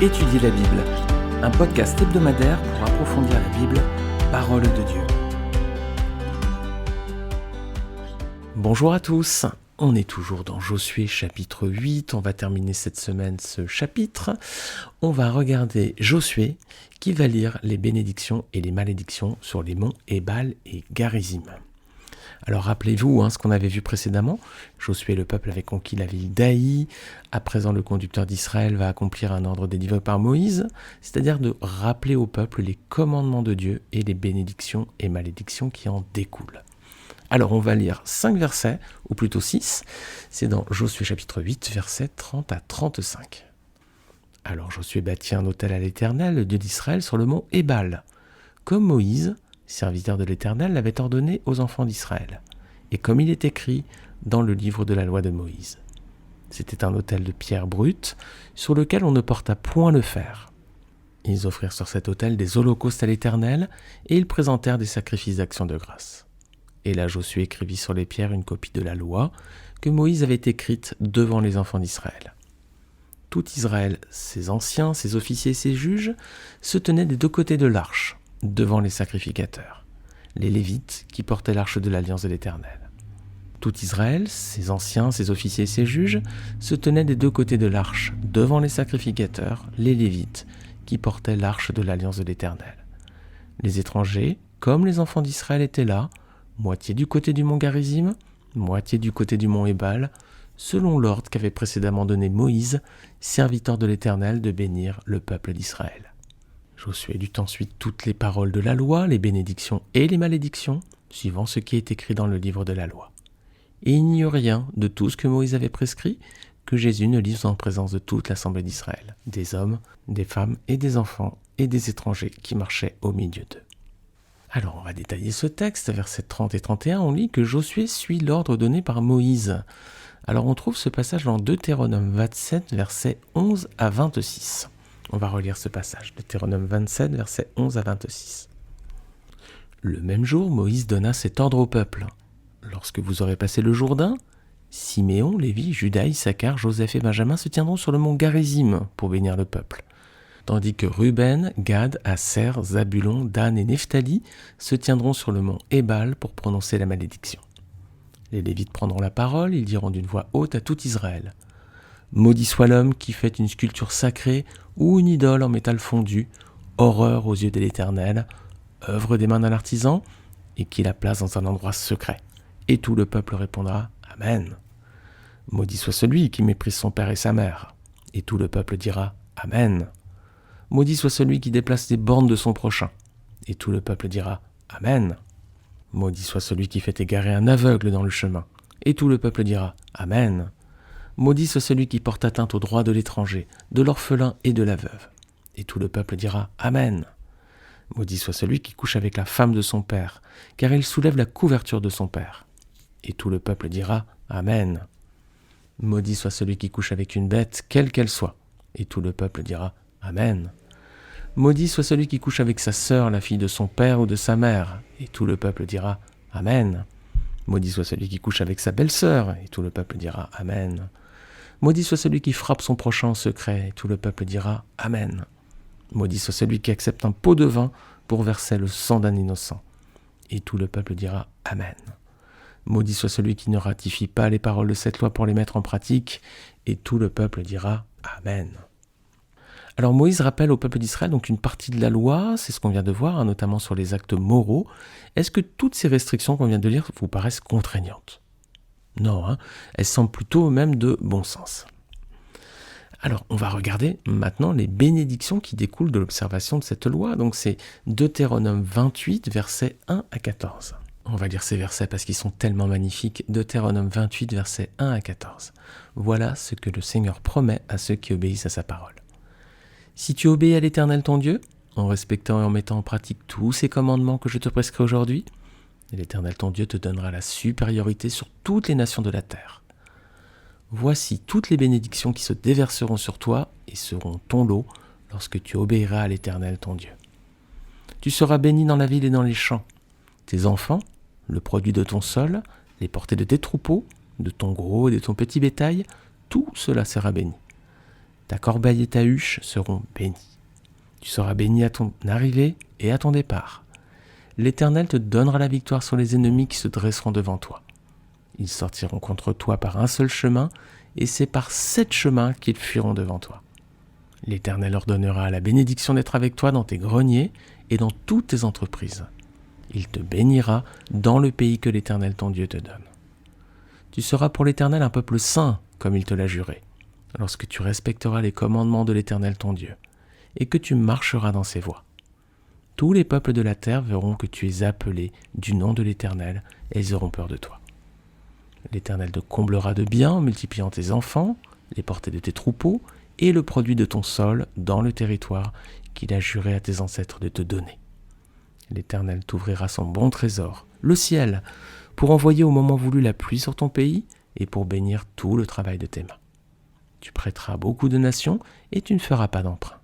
Étudier la Bible, un podcast hebdomadaire pour approfondir la Bible, parole de Dieu. Bonjour à tous, on est toujours dans Josué chapitre 8, on va terminer cette semaine ce chapitre. On va regarder Josué qui va lire les bénédictions et les malédictions sur les monts Ébal et Garizim. Alors rappelez-vous ce qu'on avait vu précédemment, Josué le peuple avait conquis la ville d'Aï, à présent le conducteur d'Israël va accomplir un ordre délivré par Moïse, c'est-à-dire de rappeler au peuple les commandements de Dieu et les bénédictions et malédictions qui en découlent. Alors on va lire 5 versets, ou plutôt 6, c'est dans Josué chapitre 8, versets 30 à 35. Alors Josué bâtit un autel à l'Éternel, le Dieu d'Israël, sur le mont Ébal, comme Moïse, serviteur de l'Éternel, l'avait ordonné aux enfants d'Israël, et comme il est écrit dans le livre de la loi de Moïse. C'était un autel de pierre brute, sur lequel on ne porta point le fer. Ils offrirent sur cet autel des holocaustes à l'Éternel, et ils présentèrent des sacrifices d'action de grâce. Et là Josué écrivit sur les pierres une copie de la loi que Moïse avait écrite devant les enfants d'Israël. Tout Israël, ses anciens, ses officiers et ses juges, se tenaient des deux côtés de l'arche, devant les sacrificateurs, les Lévites qui portaient l'arche de l'Alliance de l'Éternel. Tout Israël, ses anciens, ses officiers et ses juges, se tenaient des deux côtés de l'arche, devant les sacrificateurs, les Lévites qui portaient l'arche de l'Alliance de l'Éternel. Les étrangers, comme les enfants d'Israël étaient là, moitié du côté du mont Garizim, moitié du côté du mont Ébal, selon l'ordre qu'avait précédemment donné Moïse, serviteur de l'Éternel, de bénir le peuple d'Israël. Josué lut ensuite toutes les paroles de la loi, les bénédictions et les malédictions, suivant ce qui est écrit dans le livre de la loi. Et il n'y eut rien de tout ce que Moïse avait prescrit que Jésus ne lise en présence de toute l'assemblée d'Israël, des hommes, des femmes et des enfants et des étrangers qui marchaient au milieu d'eux. Alors on va détailler ce texte, versets 30 et 31, on lit que Josué suit l'ordre donné par Moïse. Alors on trouve ce passage dans Deutéronome 27, versets 11 à 26. On va relire ce passage, Deutéronome 27, versets 11 à 26. Le même jour, Moïse donna cet ordre au peuple. Lorsque vous aurez passé le Jourdain, Siméon, Lévi, Juda, Issachar, Joseph et Benjamin se tiendront sur le mont Garizim pour bénir le peuple. Tandis que Ruben, Gad, Aser, Zabulon, Dan et Nephtali se tiendront sur le mont Ébal pour prononcer la malédiction. Les Lévites prendront la parole, ils diront d'une voix haute à tout Israël. Maudit soit l'homme qui fait une sculpture sacrée ou une idole en métal fondu, horreur aux yeux de l'Éternel, œuvre des mains d'un artisan, et qui la place dans un endroit secret. Et tout le peuple répondra « Amen ». Maudit soit celui qui méprise son père et sa mère, et tout le peuple dira « Amen ». Maudit soit celui qui déplace les bornes de son prochain, et tout le peuple dira « Amen ». Maudit soit celui qui fait égarer un aveugle dans le chemin, et tout le peuple dira « Amen ». Maudit soit celui qui porte atteinte aux droits de l'étranger, de l'orphelin et de la veuve. Et tout le peuple dira « Amen ». Maudit soit celui qui couche avec la femme de son père, car il soulève la couverture de son père. Et tout le peuple dira « Amen ». Maudit soit celui qui couche avec une bête, quelle qu'elle soit. Et tout le peuple dira « Amen ». Maudit soit celui qui couche avec sa sœur, la fille de son père ou de sa mère. Et tout le peuple dira « Amen ». Maudit soit celui qui couche avec sa belle-sœur. Et tout le peuple dira « Amen ». Maudit soit celui qui frappe son prochain en secret, et tout le peuple dira « Amen ». Maudit soit celui qui accepte un pot de vin pour verser le sang d'un innocent, et tout le peuple dira « Amen ». Maudit soit celui qui ne ratifie pas les paroles de cette loi pour les mettre en pratique, et tout le peuple dira « Amen ». Alors Moïse rappelle au peuple d'Israël donc une partie de la loi, c'est ce qu'on vient de voir, notamment sur les actes moraux. Est-ce que toutes ces restrictions qu'on vient de lire vous paraissent contraignantes ? Non, elles semblent plutôt même de bon sens. Alors, on va regarder maintenant les bénédictions qui découlent de l'observation de cette loi. Donc, c'est Deutéronome 28, versets 1 à 14. On va lire ces versets parce qu'ils sont tellement magnifiques. Deutéronome 28, versets 1 à 14. Voilà ce que le Seigneur promet à ceux qui obéissent à sa parole. Si tu obéis à l'Éternel ton Dieu, en respectant et en mettant en pratique tous ces commandements que je te prescris aujourd'hui, l'Éternel ton Dieu te donnera la supériorité sur toutes les nations de la terre. Voici toutes les bénédictions qui se déverseront sur toi et seront ton lot lorsque tu obéiras à l'Éternel ton Dieu. Tu seras béni dans la ville et dans les champs. Tes enfants, le produit de ton sol, les portées de tes troupeaux, de ton gros et de ton petit bétail, tout cela sera béni. Ta corbeille et ta huche seront bénies. Tu seras béni à ton arrivée et à ton départ. L'Éternel te donnera la victoire sur les ennemis qui se dresseront devant toi. Ils sortiront contre toi par un seul chemin, et c'est par 7 chemins qu'ils fuiront devant toi. L'Éternel ordonnera la bénédiction d'être avec toi dans tes greniers et dans toutes tes entreprises. Il te bénira dans le pays que l'Éternel ton Dieu te donne. Tu seras pour l'Éternel un peuple saint, comme il te l'a juré, lorsque tu respecteras les commandements de l'Éternel ton Dieu, et que tu marcheras dans ses voies. Tous les peuples de la terre verront que tu es appelé du nom de l'Éternel, et ils auront peur de toi. L'Éternel te comblera de biens en multipliant tes enfants, les portées de tes troupeaux, et le produit de ton sol dans le territoire qu'il a juré à tes ancêtres de te donner. L'Éternel t'ouvrira son bon trésor, le ciel, pour envoyer au moment voulu la pluie sur ton pays et pour bénir tout le travail de tes mains. Tu prêteras beaucoup de nations et tu ne feras pas d'emprunt.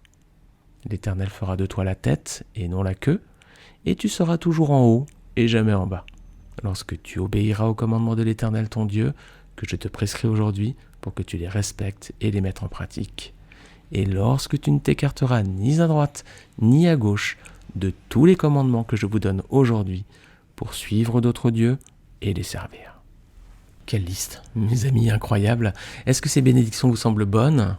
L'Éternel fera de toi la tête et non la queue, et tu seras toujours en haut et jamais en bas, lorsque tu obéiras aux commandements de l'Éternel ton Dieu, que je te prescris aujourd'hui, pour que tu les respectes et les mettes en pratique. Et lorsque tu ne t'écarteras ni à droite ni à gauche de tous les commandements que je vous donne aujourd'hui, pour suivre d'autres dieux et les servir. Quelle liste, mes amis, incroyable. Est-ce que ces bénédictions vous semblent bonnes ?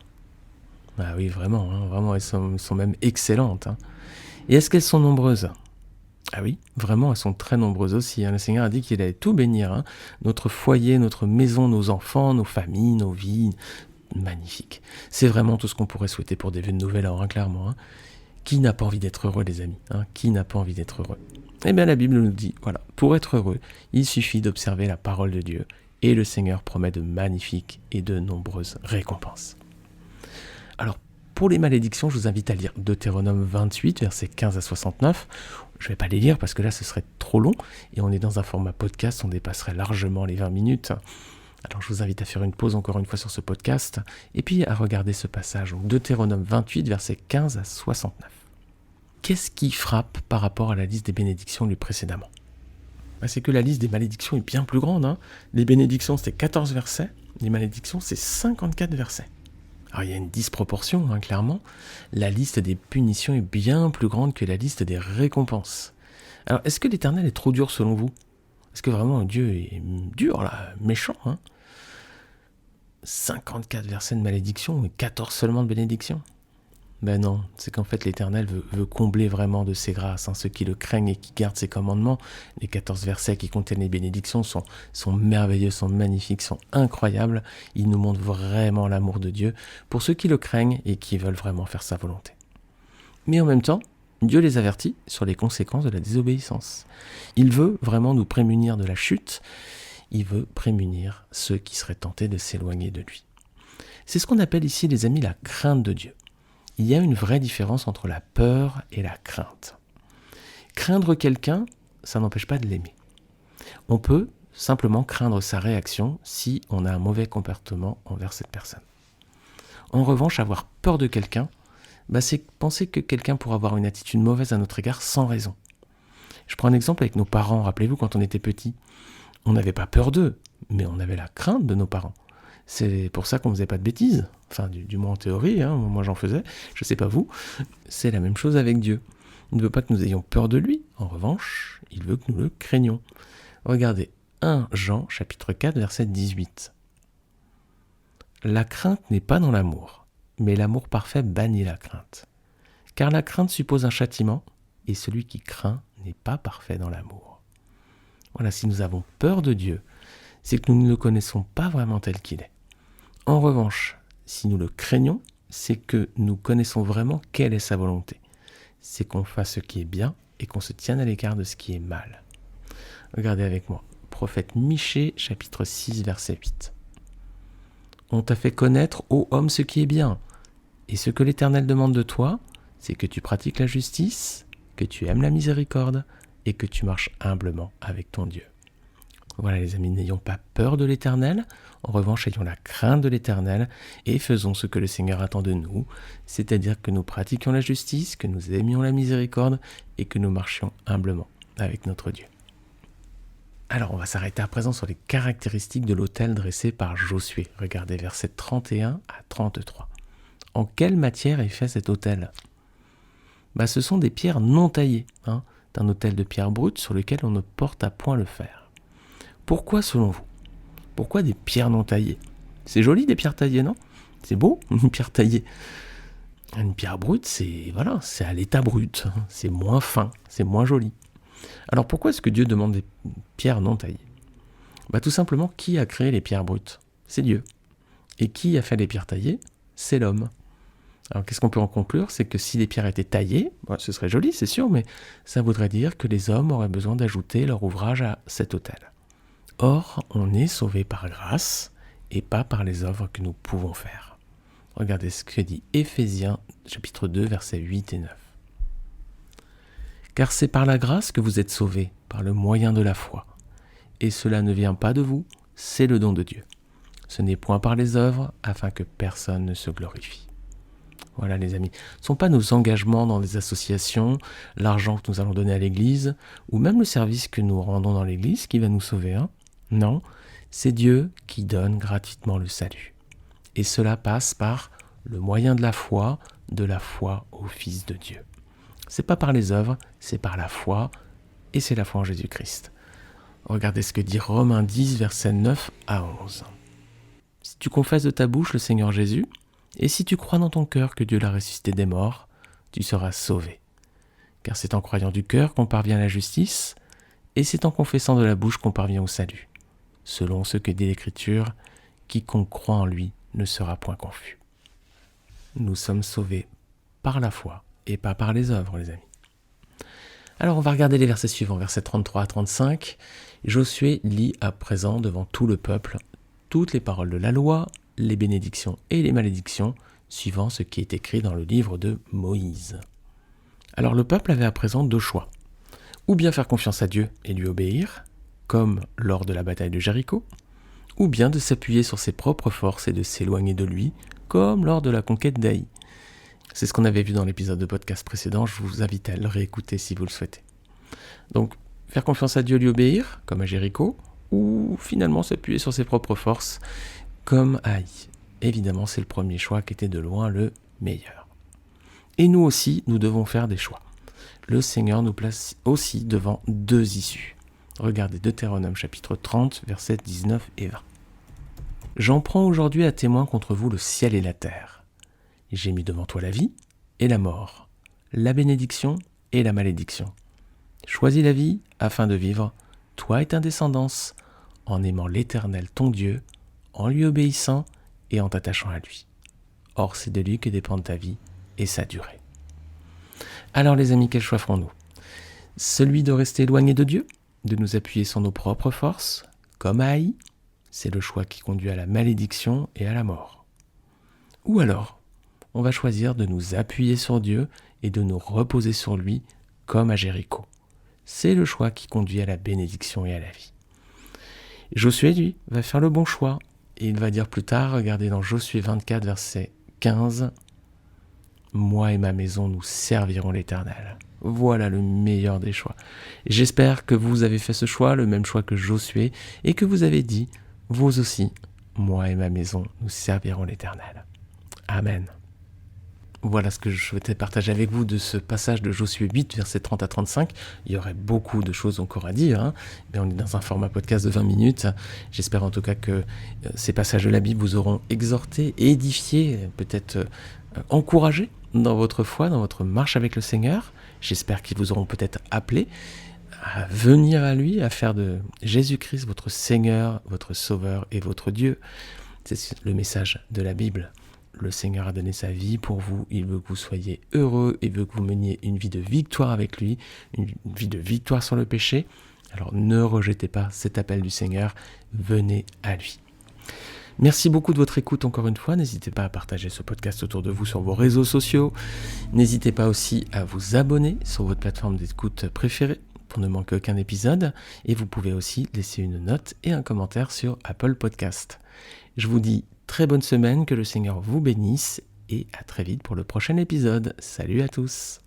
Ah oui, vraiment, elles sont même excellentes. Et est-ce qu'elles sont nombreuses ? Ah oui, vraiment, elles sont très nombreuses aussi. Le Seigneur a dit qu'il allait tout bénir. Notre foyer, notre maison, nos enfants, nos familles, nos vies. Magnifique. C'est vraiment tout ce qu'on pourrait souhaiter pour des vœux de nouvel an, clairement. Qui n'a pas envie d'être heureux, les amis ? Qui n'a pas envie d'être heureux ? Eh bien, la Bible nous dit, voilà, pour être heureux, il suffit d'observer la parole de Dieu. Et le Seigneur promet de magnifiques et de nombreuses récompenses. Alors, pour les malédictions, je vous invite à lire Deutéronome 28, versets 15 à 69. Je ne vais pas les lire parce que là, ce serait trop long. Et on est dans un format podcast, on dépasserait largement les 20 minutes. Alors, je vous invite à faire une pause encore une fois sur ce podcast. Et puis, à regarder ce passage, donc Deutéronome 28, versets 15 à 69. Qu'est-ce qui frappe par rapport à la liste des bénédictions lue précédemment ? C'est que la liste des malédictions est bien plus grande. Les bénédictions, c'était 14 versets. Les malédictions, c'est 54 versets. Alors, il y a une disproportion, clairement. La liste des punitions est bien plus grande que la liste des récompenses. Alors, est-ce que l'Éternel est trop dur selon vous ? Est-ce que vraiment Dieu est dur, là, méchant 54 versets de malédiction et 14 seulement de bénédiction ? Ben non, c'est qu'en fait l'Éternel veut combler vraiment de ses grâces. Ceux qui le craignent et qui gardent ses commandements, les 14 versets qui contiennent les bénédictions sont merveilleux, sont magnifiques, sont incroyables. Ils nous montrent vraiment l'amour de Dieu pour ceux qui le craignent et qui veulent vraiment faire sa volonté. Mais en même temps, Dieu les avertit sur les conséquences de la désobéissance. Il veut vraiment nous prémunir de la chute. Il veut prémunir ceux qui seraient tentés de s'éloigner de lui. C'est ce qu'on appelle ici, les amis, la crainte de Dieu. Il y a une vraie différence entre la peur et la crainte. Craindre quelqu'un, ça n'empêche pas de l'aimer. On peut simplement craindre sa réaction si on a un mauvais comportement envers cette personne. En revanche, avoir peur de quelqu'un, c'est penser que quelqu'un pourra avoir une attitude mauvaise à notre égard sans raison. Je prends un exemple avec nos parents. Rappelez-vous, quand on était petit, on n'avait pas peur d'eux, mais on avait la crainte de nos parents. C'est pour ça qu'on ne faisait pas de bêtises. Enfin, du moins en théorie, moi j'en faisais, je ne sais pas vous. C'est la même chose avec Dieu. Il ne veut pas que nous ayons peur de lui. En revanche, il veut que nous le craignions. Regardez, 1 Jean, chapitre 4, verset 18. La crainte n'est pas dans l'amour, mais l'amour parfait bannit la crainte. Car la crainte suppose un châtiment, et celui qui craint n'est pas parfait dans l'amour. Voilà, si nous avons peur de Dieu, c'est que nous ne le connaissons pas vraiment tel qu'il est. En revanche, si nous le craignons, c'est que nous connaissons vraiment quelle est sa volonté. C'est qu'on fasse ce qui est bien et qu'on se tienne à l'écart de ce qui est mal. Regardez avec moi, prophète Michée, chapitre 6, verset 8. On t'a fait connaître, ô homme, ce qui est bien. Et ce que l'Éternel demande de toi, c'est que tu pratiques la justice, que tu aimes la miséricorde et que tu marches humblement avec ton Dieu. Voilà les amis, n'ayons pas peur de l'Éternel, en revanche ayons la crainte de l'Éternel et faisons ce que le Seigneur attend de nous, c'est-à-dire que nous pratiquions la justice, que nous aimions la miséricorde et que nous marchions humblement avec notre Dieu. Alors on va s'arrêter à présent sur les caractéristiques de l'autel dressé par Josué. Regardez versets 31 à 33. En quelle matière est fait cet autel ? Ce sont des pierres non taillées, d'un autel de pierre brute sur lequel on ne porte à point le fer. Pourquoi selon vous ? Pourquoi des pierres non taillées ? C'est joli des pierres taillées, non ? C'est beau, une pierre taillée. Une pierre brute, c'est à l'état brut, c'est moins fin, c'est moins joli. Alors pourquoi est-ce que Dieu demande des pierres non taillées ? Tout simplement, qui a créé les pierres brutes ? C'est Dieu. Et qui a fait les pierres taillées ? C'est l'homme. Alors qu'est-ce qu'on peut en conclure ? C'est que si les pierres étaient taillées, ce serait joli, c'est sûr, mais ça voudrait dire que les hommes auraient besoin d'ajouter leur ouvrage à cet autel. Or, on est sauvé par grâce et pas par les œuvres que nous pouvons faire. Regardez ce que dit Éphésiens, chapitre 2, versets 8 et 9. Car c'est par la grâce que vous êtes sauvés, par le moyen de la foi. Et cela ne vient pas de vous, c'est le don de Dieu. Ce n'est point par les œuvres, afin que personne ne se glorifie. Voilà les amis, ce ne sont pas nos engagements dans les associations, l'argent que nous allons donner à l'église, ou même le service que nous rendons dans l'église qui va nous sauver. Non, c'est Dieu qui donne gratuitement le salut. Et cela passe par le moyen de la foi au Fils de Dieu. C'est pas par les œuvres, c'est par la foi, et c'est la foi en Jésus-Christ. Regardez ce que dit Romains 10, versets 9 à 11. Si tu confesses de ta bouche le Seigneur Jésus, et si tu crois dans ton cœur que Dieu l'a ressuscité des morts, tu seras sauvé. Car c'est en croyant du cœur qu'on parvient à la justice, et c'est en confessant de la bouche qu'on parvient au salut. Selon ce que dit l'Écriture, quiconque croit en lui ne sera point confus. Nous sommes sauvés par la foi et pas par les œuvres, les amis. Alors on va regarder les versets suivants, versets 33 à 35. Josué lit à présent devant tout le peuple toutes les paroles de la loi, les bénédictions et les malédictions, suivant ce qui est écrit dans le livre de Moïse. Alors le peuple avait à présent deux choix. Ou bien faire confiance à Dieu et lui obéir, comme lors de la bataille de Jéricho, ou bien de s'appuyer sur ses propres forces et de s'éloigner de lui, comme lors de la conquête d'Aï. C'est ce qu'on avait vu dans l'épisode de podcast précédent, je vous invite à le réécouter si vous le souhaitez. Donc, faire confiance à Dieu et lui obéir, comme à Jéricho, ou finalement s'appuyer sur ses propres forces, comme à Aï. Évidemment, c'est le premier choix qui était de loin le meilleur. Et nous aussi, nous devons faire des choix. Le Seigneur nous place aussi devant deux issues. Regardez Deutéronome chapitre 30, versets 19 et 20. « J'en prends aujourd'hui à témoin contre vous le ciel et la terre. J'ai mis devant toi la vie et la mort, la bénédiction et la malédiction. Choisis la vie afin de vivre, toi et ta descendance, en aimant l'Éternel ton Dieu, en lui obéissant et en t'attachant à lui. Or c'est de lui que dépend ta vie et sa durée. » Alors les amis, quel choix ferons-nous ? Celui de rester éloigné de Dieu, de nous appuyer sur nos propres forces, comme à Aï, c'est le choix qui conduit à la malédiction et à la mort. Ou alors, on va choisir de nous appuyer sur Dieu et de nous reposer sur lui, comme à Jéricho. C'est le choix qui conduit à la bénédiction et à la vie. Josué, lui, va faire le bon choix. Et il va dire plus tard, regardez dans Josué 24, verset 15, « Moi et ma maison, nous servirons l'Éternel. » Voilà le meilleur des choix. J'espère que vous avez fait ce choix, le même choix que Josué, et que vous avez dit, vous aussi, « Moi et ma maison, nous servirons l'Éternel. » Amen. Voilà ce que je souhaitais partager avec vous de ce passage de Josué 8, versets 30 à 35. Il y aurait beaucoup de choses encore à dire, mais on est dans un format podcast de 20 minutes. J'espère en tout cas que ces passages de la Bible vous auront exhorté, édifié, peut-être encouragé dans votre foi, dans votre marche avec le Seigneur. J'espère qu'ils vous auront peut-être appelé à venir à lui, à faire de Jésus-Christ votre Seigneur, votre Sauveur et votre Dieu. C'est le message de la Bible. Le Seigneur a donné sa vie pour vous, il veut que vous soyez heureux, il veut que vous meniez une vie de victoire avec lui, une vie de victoire sur le péché. Alors ne rejetez pas cet appel du Seigneur, venez à lui. Merci beaucoup de votre écoute encore une fois, n'hésitez pas à partager ce podcast autour de vous sur vos réseaux sociaux, n'hésitez pas aussi à vous abonner sur votre plateforme d'écoute préférée pour ne manquer aucun épisode, et vous pouvez aussi laisser une note et un commentaire sur Apple Podcast. Je vous dis très bonne semaine, que le Seigneur vous bénisse et à très vite pour le prochain épisode. Salut à tous.